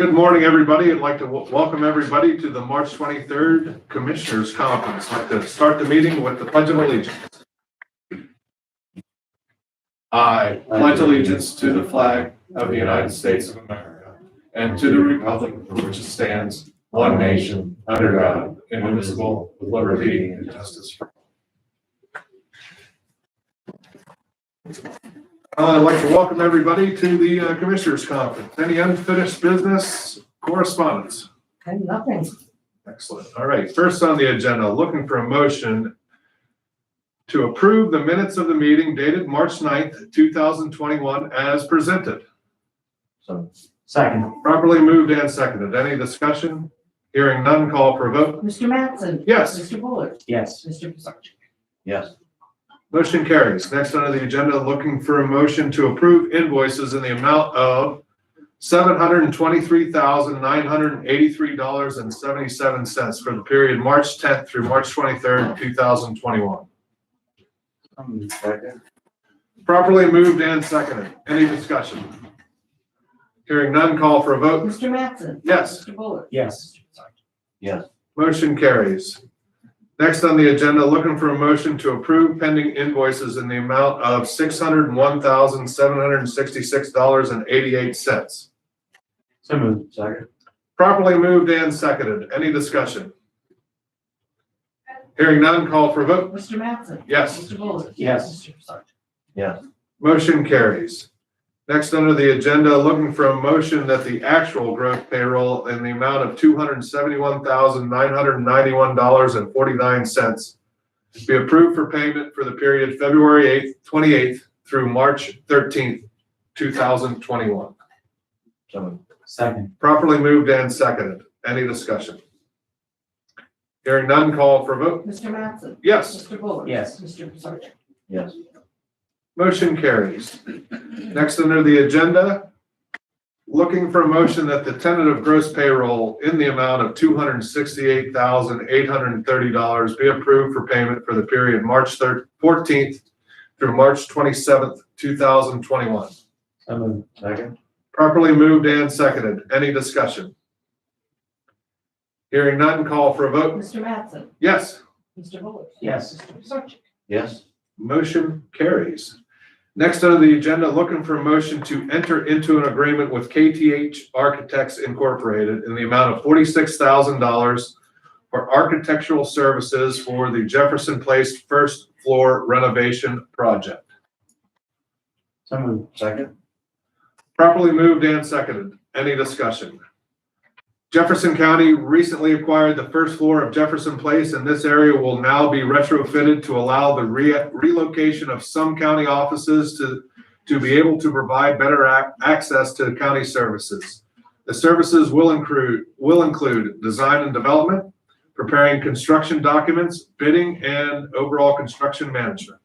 Good morning, everybody. I'd like to welcome everybody to the March 23rd Commissioners Conference. I'd like to start the meeting with the Pledge of Allegiance. I pledge allegiance to the flag of the United States of America and to the republic for which it stands, one nation, under God, indivisible, with liberty and justice for all. I'd like to welcome everybody to the Commissioners Conference. Any unfinished business correspondence? And nothing. Excellent. All right. First on the agenda, looking for a motion to approve the minutes of the meeting dated March 9th, 2021 as presented. So, second. Properly moved and seconded. Any discussion? Hearing none, call for a vote. Mr. Mattson? Yes. Mr. Bullard? Yes. Mr. Pisarcik? Yes. Motion carries. Next under the agenda, looking for a motion to approve invoices in the amount of $723,983.77 for the period March 10th through March 23rd, 2021. Second. Properly moved and seconded. Any discussion? Hearing none, call for a vote. Mr. Mattson? Yes. Mr. Bullard? Yes. Mr. Pisarcik? Yes. Motion carries. Next on the agenda, looking for a motion to approve pending invoices in the amount of $601,766.88. So moved. Second. Properly moved and seconded. Any discussion? Hearing none, call for a vote. Mr. Mattson? Yes. Mr. Bullard? Yes. Mr. Pisarcik? Yes. Motion carries. Next under the agenda, looking for a motion that the actual gross payroll in the amount of $271,991.49 be approved for payment for the period February 28th through March 13th, 2021. So moved. Second. Properly moved and seconded. Any discussion? Hearing none, call for a vote. Mr. Mattson? Yes. Mr. Bullard? Yes. Mr. Pisarcik? Yes. Motion carries. Next under the agenda, looking for a motion that the tentative gross payroll in the amount of $268,830 be approved for payment for the period March 14th through March 27th, 2021. So moved. Second. Properly moved and seconded. Any discussion? Hearing none, call for a vote. Mr. Mattson? Yes. Mr. Bullard? Yes. Mr. Pisarcik? Yes. Motion carries. Next under the agenda, looking for a motion to enter into an agreement with KTH Architects Incorporated in the amount of $46,000 for architectural services for the Jefferson Place first floor renovation project. So moved. Second. Properly moved and seconded. Any discussion? Jefferson County recently acquired the first floor of Jefferson Place, and this area will now be retrofitted to allow the relocation of some county offices to be able to provide better access to county services. The services will include design and development, preparing construction documents, bidding, and overall construction management.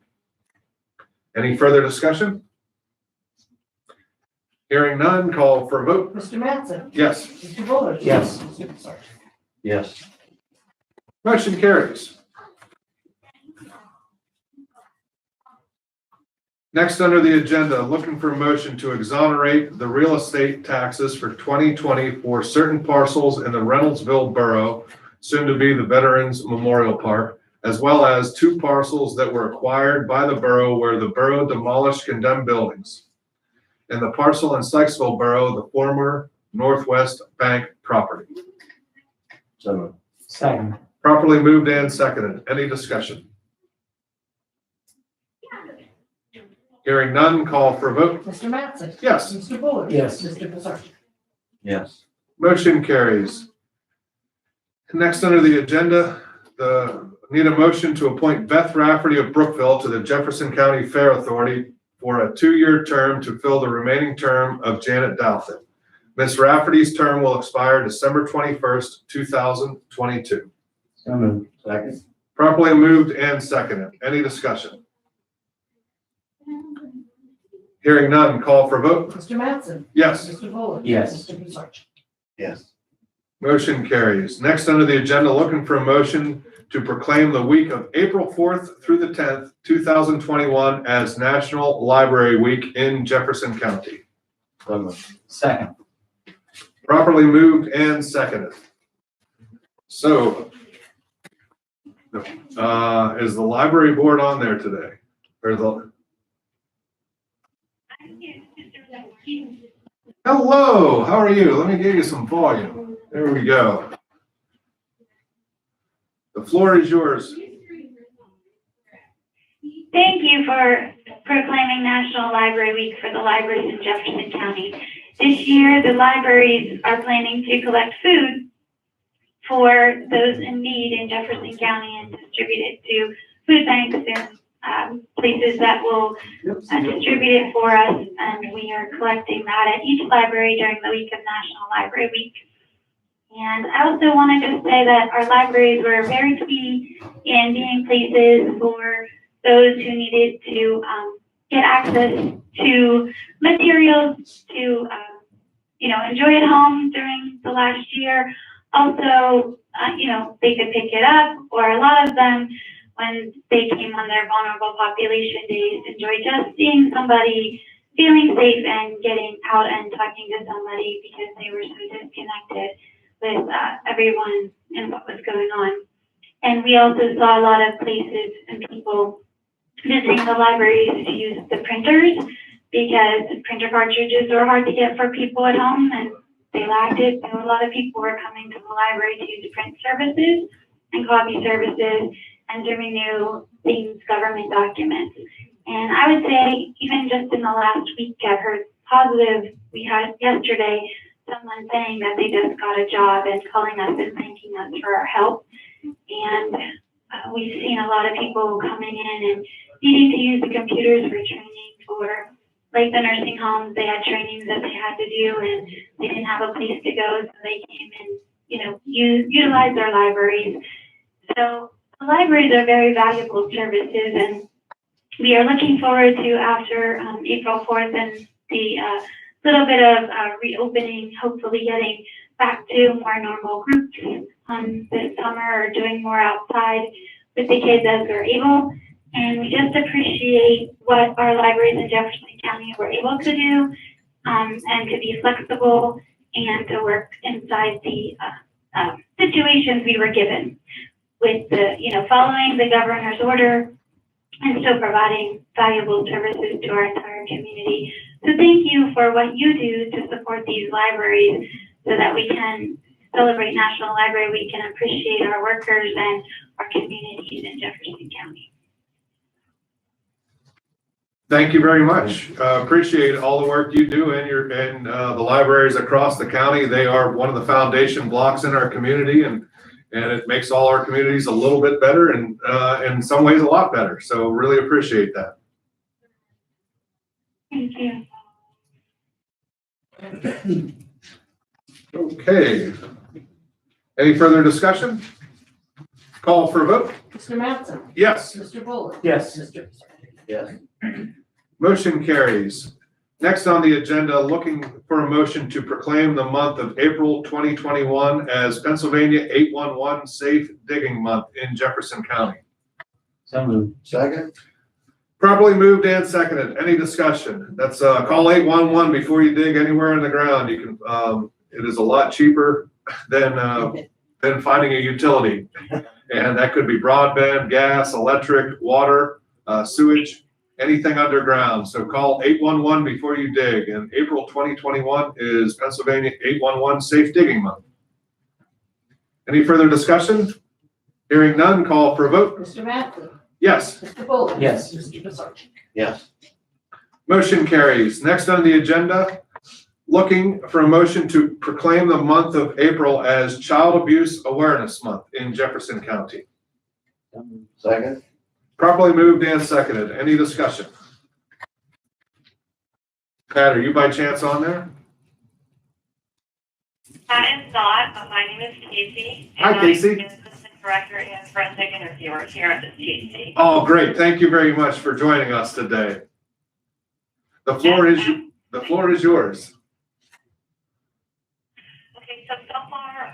Any further discussion? Hearing none, call for a vote. Mr. Mattson? Yes. Mr. Bullard? Yes. Mr. Pisarcik? Yes. Motion carries. Next under the agenda, looking for a motion to exonerate the real estate taxes for 2020 for certain parcels in the Reynoldsville Borough, soon to be the Veterans Memorial Park, as well as 2 parcels that were acquired by the borough where the borough demolished condemned buildings. And the parcel in Sykesville Borough, the former Northwest Bank property. So moved. Second. Properly moved and seconded. Any discussion? Hearing none, call for a vote. Mr. Mattson? Yes. Mr. Bullard? Yes. Mr. Pisarcik? Yes. Motion carries. Next under the agenda, need a motion to appoint Beth Rafferty of Brookville to the Jefferson County Fair Authority for a 2-year term to fill the remaining term of Janet Douthit. Ms. Rafferty's term will expire December 21st, 2022. So moved. Second. Properly moved and seconded. Any discussion? Hearing none, call for vote. Mr. Mattson? Yes. Mr. Bullard? Yes. Mr. Pisarcik? Yes. Motion carries. Next under the agenda, looking for a motion to proclaim the week of April 4th through the 10th, 2021 as National Library Week in Jefferson County. So moved. Second. Properly moved and seconded. So, is the library board on there today? Or hello, how are you? Let me give you some volume. There we go. The floor is yours. Thank you for proclaiming National Library Week for the libraries in Jefferson County. This year, the libraries are planning to collect food for those in need in Jefferson County and distribute it to food banks and places that will distribute it for us. And we are collecting that at each library during the week of National Library Week. And I also want to just say that our libraries were very key in being places for those who needed to get access to materials to enjoy at home during the last year. Also, they could pick it up, or a lot of them, when they came on their vulnerable population days, enjoyed just seeing somebody, feeling safe and getting out and talking to somebody because they were so disconnected with everyone and what was going on. And we also saw a lot of places and people visiting the libraries to use the printers because printer cartridges are hard to get for people at home and they lacked it. So a lot of people were coming to the library to use print services and copy services and to renew things, government documents. And I would say even just in the last week, I've heard positive. We had yesterday someone saying that they just got a job and calling us and thanking us for our help. And we've seen a lot of people coming in and needing to use the computers for training for like the nursing homes. They had trainings that they had to do and they didn't have a place to go, so they came and utilize their libraries. So the libraries are very valuable services, and we are looking forward to after April 4th and the little bit of reopening, hopefully getting back to more normal groups this summer or doing more outside with the kids as we're able. And we just appreciate what our libraries in Jefferson County were able to do and to be flexible and to work inside the situations we were given with the, following the governor's order and still providing valuable services to our entire community. So thank you for what you do to support these libraries so that we can celebrate National Library Week and appreciate our workers and our communities in Jefferson County. Thank you very much. Appreciate all the work you do and the libraries across the county. They are one of the foundation blocks in our community, and it makes all our communities a little bit better and in some ways a lot better. So really appreciate that. Thank you. Okay. Any further discussion? Call for a vote. Mr. Mattson? Yes. Mr. Bullock? Yes. Mr. Yes. Motion carries. Next on the agenda, looking for a motion to proclaim the month of April 2021 as Pennsylvania 811 Safe Digging Month in Jefferson County. So moved. Second? Properly moved and seconded. Any discussion? That's call 811 before you dig anywhere in the ground. You can. It is a lot cheaper than finding a utility, and that could be broadband, gas, electric, water, sewage, anything underground. So call 811 before you dig. And April 2021 is Pennsylvania 811 Safe Digging Month. Any further discussion? Hearing none, call for a vote. Mr. Mattson? Yes. Mr. Bullock? Yes. Mr. Pisarcik? Yes. Motion carries. Next on the agenda, looking for a motion to proclaim the month of April as Child Abuse Awareness Month in Jefferson County. Second? Properly moved and seconded. Any discussion? Pat, are you by chance on there? That is not, but my name is Casey. Hi, Casey. I'm the assistant director and forensic interviewer here at the THC. Oh, great. Thank you very much for joining us today. The floor is yours. Okay, so far,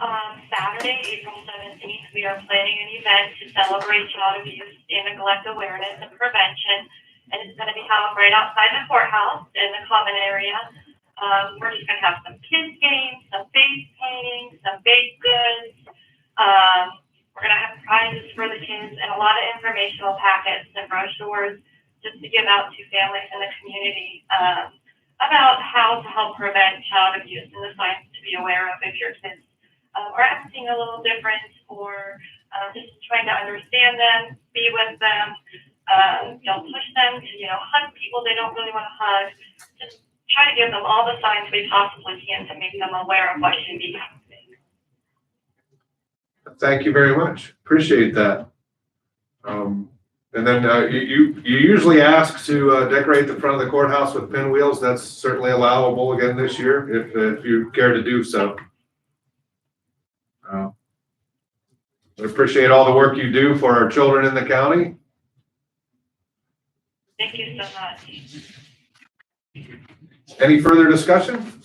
Saturday, April 17th, we are planning an event to celebrate child abuse and neglect awareness and prevention. And it's going to be held right outside the courthouse in the common area. We're just gonna have some kids games, some face painting, some baked goods. We're gonna have prizes for the kids and a lot of informational packets and brochures just to give out to families in the community about how to help prevent child abuse and the signs to be aware of if your kids are acting a little different or just trying to understand them, be with them. Don't push them to, hug people they don't really want to hug. Just try to give them all the signs we possibly can to make them aware of what should be happening. Thank you very much. Appreciate that. And then you usually ask to decorate the front of the courthouse with pinwheels. That's certainly allowable again this year if you care to do so. I appreciate all the work you do for our children in the county. Thank you so much. Any further discussion?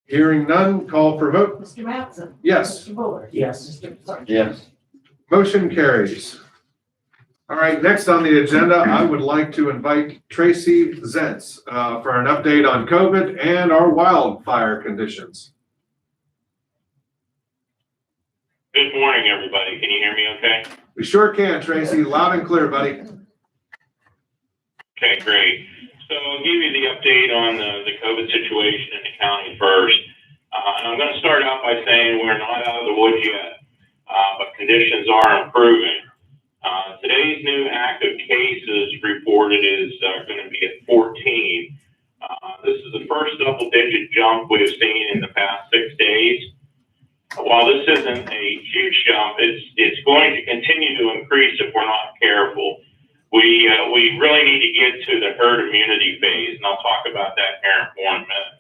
Hearing none, call for vote. Mr. Mattson? Yes. Mr. Bullard? Yes. Mr. Sargent? Yes. Motion carries. All right, next on the agenda, I would like to invite Tracy Zentz for an update on COVID and our wildfire conditions. Good morning, everybody. Can you hear me okay? We sure can, Tracy. Loud and clear, buddy. Okay, great. So I'll give you the update on the COVID situation in the county first. And I'm going to start out by saying we're not out of the woods yet, but conditions are improving. Today's new active cases reported is going to be at 14. This is the first double-digit jump we've seen in the past 6 days. While this isn't a huge jump, it's going to continue to increase if we're not careful. We really need to get to the herd immunity phase, and I'll talk about that here in 1 minute.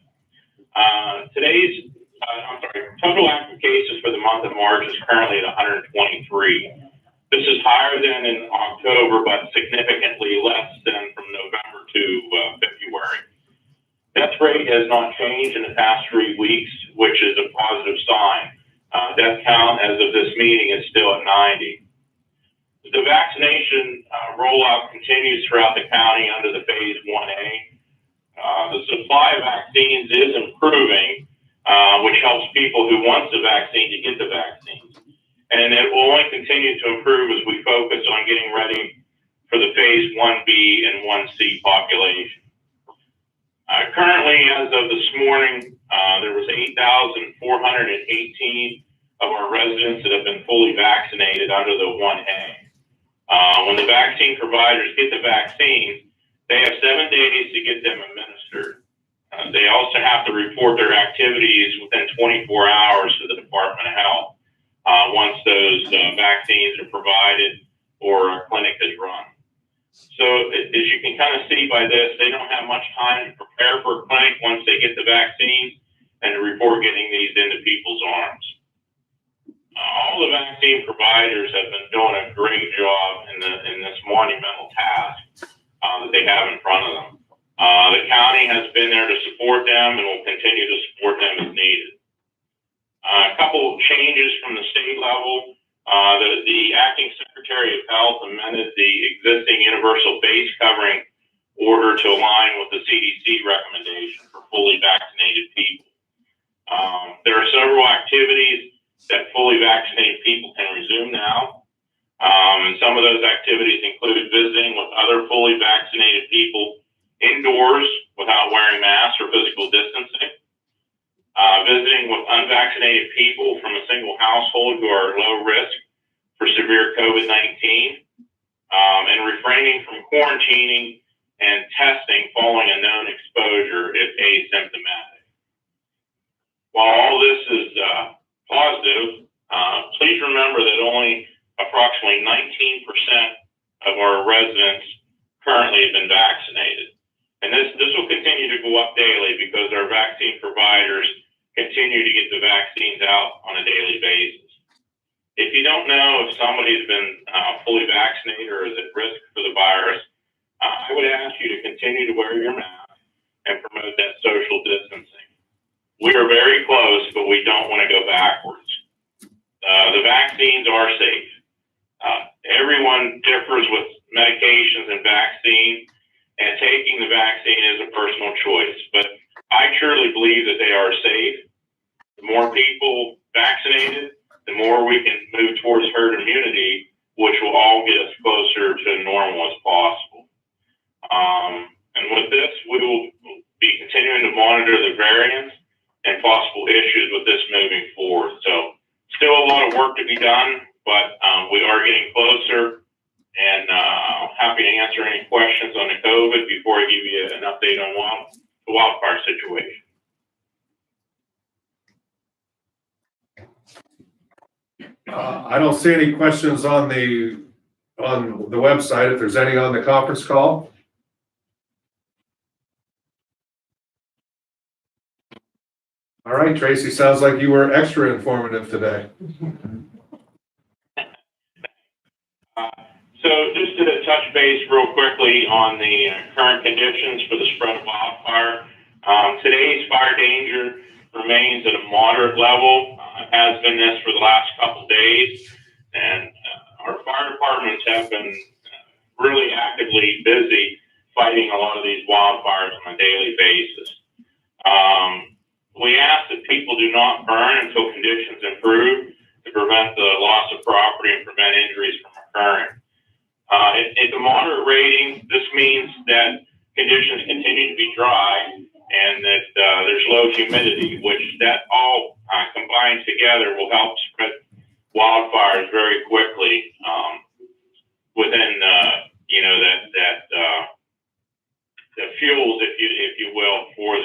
Total active cases for the month of March is currently at 123. This is higher than in October, but significantly less than from November to February. Death rate has not changed in the past 3 weeks, which is a positive sign. Death count as of this meeting is still at 90. The vaccination rollout continues throughout the county under the phase 1A. The supply of vaccines is improving, which helps people who want the vaccine to get the vaccines. And it will only continue to improve as we focus on getting ready for the phase 1B and 1C population. Currently, as of this morning, there was 8,418 of our residents that have been fully vaccinated under the 1A. When the vaccine providers get the vaccine, they have 7 days to get them administered. They also have to report their activities within 24 hours to the Department of Health once those vaccines are provided or a clinic is run. So as you can kind of see by this, they don't have much time to prepare for a clinic once they get the vaccine and to report getting these into people's arms. All the vaccine providers have been doing a great job in this monumental task that they have in front of them. The county has been there to support them and will continue to support them as needed. A couple of changes from the state level. The acting Secretary of Health amended the existing universal base covering order to align with the CDC recommendation for fully vaccinated people. There are several activities that fully vaccinated people can resume now. And some of those activities include visiting with other fully vaccinated people indoors without wearing masks or physical distancing, visiting with unvaccinated people from a single household who are low risk for severe COVID-19, and refraining from quarantining and testing following a known exposure if asymptomatic. While all this is positive, please remember that only approximately 19% of our residents currently have been vaccinated. And this will continue to go up daily because our vaccine providers continue to get the vaccines out on a daily basis. If you don't know if somebody's been fully vaccinated or is at risk for the virus, I would ask you to continue to wear your mask and promote that social distancing. We are very close, but we don't want to go backwards. The vaccines are safe. Everyone differs with medications and vaccines, and it takes taking the vaccine is a personal choice, but I truly believe that they are safe. The more people vaccinated, the more we can move towards herd immunity, which will all get us closer to normal as possible. And with this, we will be continuing to monitor the variants and possible issues with this moving forward. So still a lot of work to be done, but we are getting closer, and happy to answer any questions on the COVID before I give you an update on the wildfire situation. I don't see any questions on the website, if there's any on the conference call. All right, Tracy, sounds like you were extra informative today. So just to touch base real quickly on the current conditions for the spread of wildfire. Today's fire danger remains at a moderate level. It has been this for the last couple of days, and our fire departments have been really actively busy fighting a lot of these wildfires on a daily basis. We ask that people do not burn until conditions improve to prevent the loss of property and prevent injuries from occurring. It's a moderate rating. This means that conditions continue to be dry and that there's low humidity, which that all combined together will help spread wildfires very quickly within the fuels, if you will, for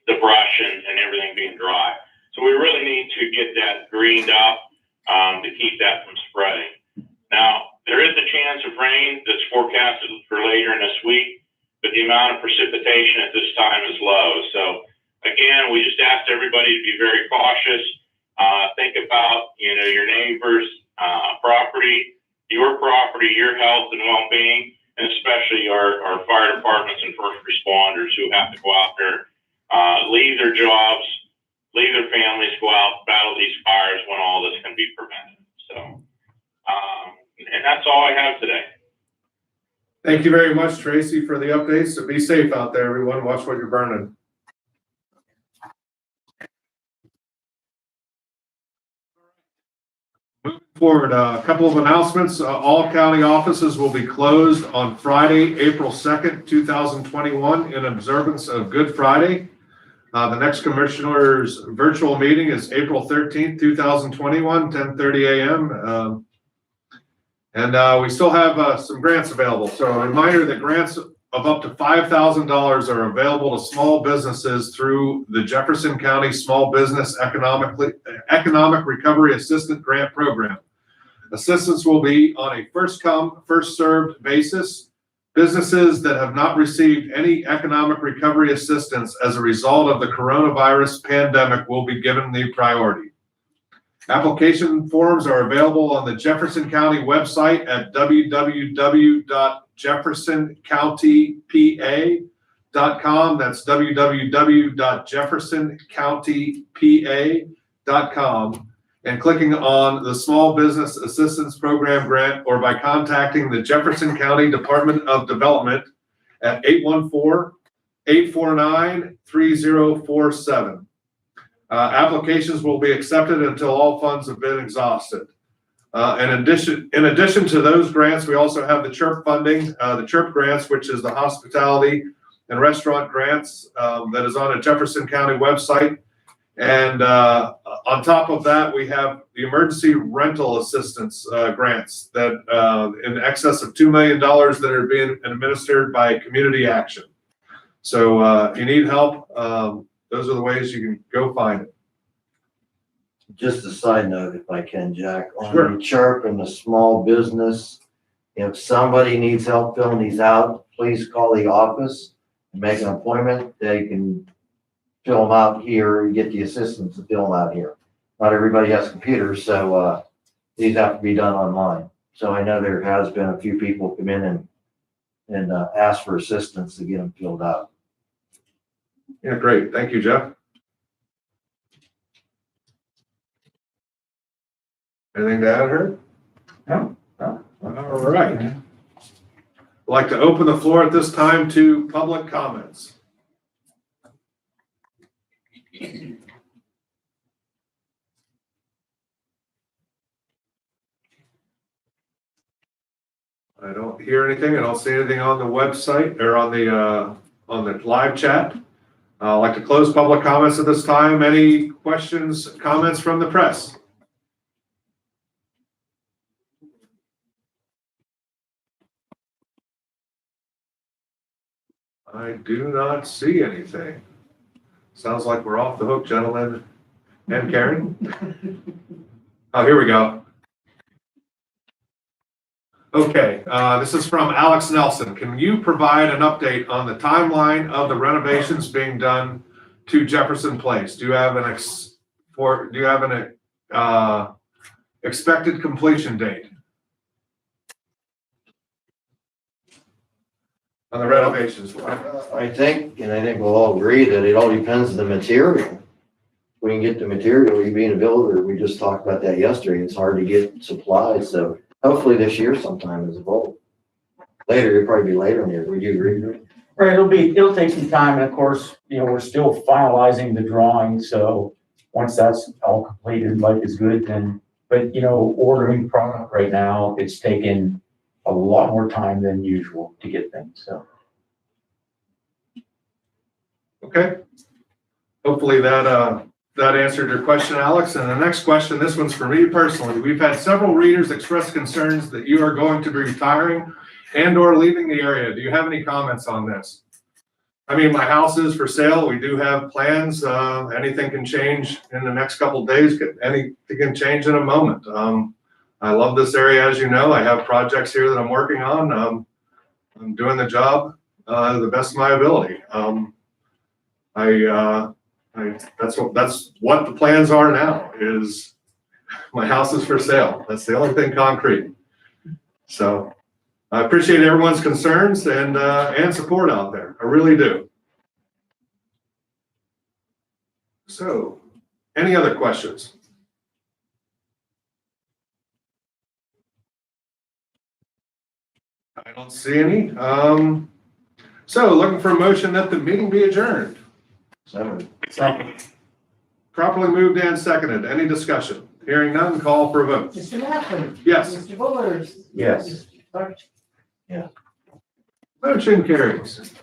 the brush and everything being dry. So we really need to get that greened up to keep that from spreading. Now, there is a chance of rain that's forecasted for later in this week, but the amount of precipitation at this time is low. So again, we just asked everybody to be very cautious. Think about, your neighbor's property, your health and well-being, and especially our fire departments and first responders who have to go out there, leave their jobs, leave their families, go out, battle these fires when all this can be prevented. So, and that's all I have today. Thank you very much, Tracy, for the updates. So be safe out there, everyone. Watch what you're burning. Moving forward, a couple of announcements. All county offices will be closed on Friday, April 2nd, 2021 in observance of Good Friday. The next commissioner's virtual meeting is April 13th, 2021, 10:30 a.m. And we still have some grants available. So a reminder that grants of up to $5,000 are available to small businesses through the Jefferson County Small Business Economic Recovery Assistance Grant Program. Assistance will be on a first come, first served basis. Businesses that have not received any economic recovery assistance as a result of the coronavirus pandemic will be given the priority. Application forms are available on the Jefferson County website at www.jeffersoncountypa.com. That's www.jeffersoncountypa.com, and clicking on the Small Business Assistance Program grant, or by contacting the Jefferson County Department of Development at 814-849-3047. Applications will be accepted until all funds have been exhausted. In addition to those grants, we also have the CHIRP funding, the CHIRP grants, which is the hospitality and restaurant grants that is on a Jefferson County website. And on top of that, we have the emergency rental assistance grants that in excess of $2 million that are being administered by Community Action. So if you need help, those are the ways you can go find it. Just a side note, if I can, Jack, on Sure. the CHIRP and the small business, if somebody needs help filling these out, please call the office and make an appointment. They can fill them out here and get the assistance to fill them out here. Not everybody has computers, so these have to be done online. So I know there has been a few people come in and ask for assistance to get them filled out. Yeah, great. Thank you, Jeff. Anything to add, Herb? No. All right. I'd like to open the floor at this time to public comments. I don't hear anything. I don't see anything on the website or on the live chat. I'd like to close public comments at this time. Any questions, comments from the press? I do not see anything. Sounds like we're off the hook, gentlemen and Karen. Oh, here we go. Okay, this is from Alex Nelson. Can you provide an update on the timeline of the renovations being done to Jefferson Place? Do you have an expected completion date on the renovations? I think we'll all agree that it all depends on the material. We can get the material, you being a builder, we just talked about that yesterday, it's hard to get supplies, so hopefully this year sometime is a goal. Later, it'll probably be later in the year, would you agree, Rick? Right, it'll take some time, and of course, we're still finalizing the drawing, so once that's all completed, life is good then. But, ordering product right now, it's taken a lot more time than usual to get things, so. Okay. Hopefully that answered your question, Alex. And the next question, this one's for me personally. We've had several readers express concerns that you are going to be retiring and or leaving the area. Do you have any comments on this? I mean, my house is for sale. We do have plans. Anything can change in the next couple of days. Anything can change in a moment. I love this area, as you know. I have projects here that I'm working on. I'm doing the job to the best of my ability. That's what the plans are now, is my house is for sale. That's the only thing concrete. So I appreciate everyone's concerns and support out there. I really do. So, any other questions? I don't see any. So looking for a motion that the meeting be adjourned. Second. Properly moved and seconded. Any discussion? Hearing none, call for a vote. Mr. Matheson. Yes. Mr. Bullard. Yes. Mr. Clark. Motion carries.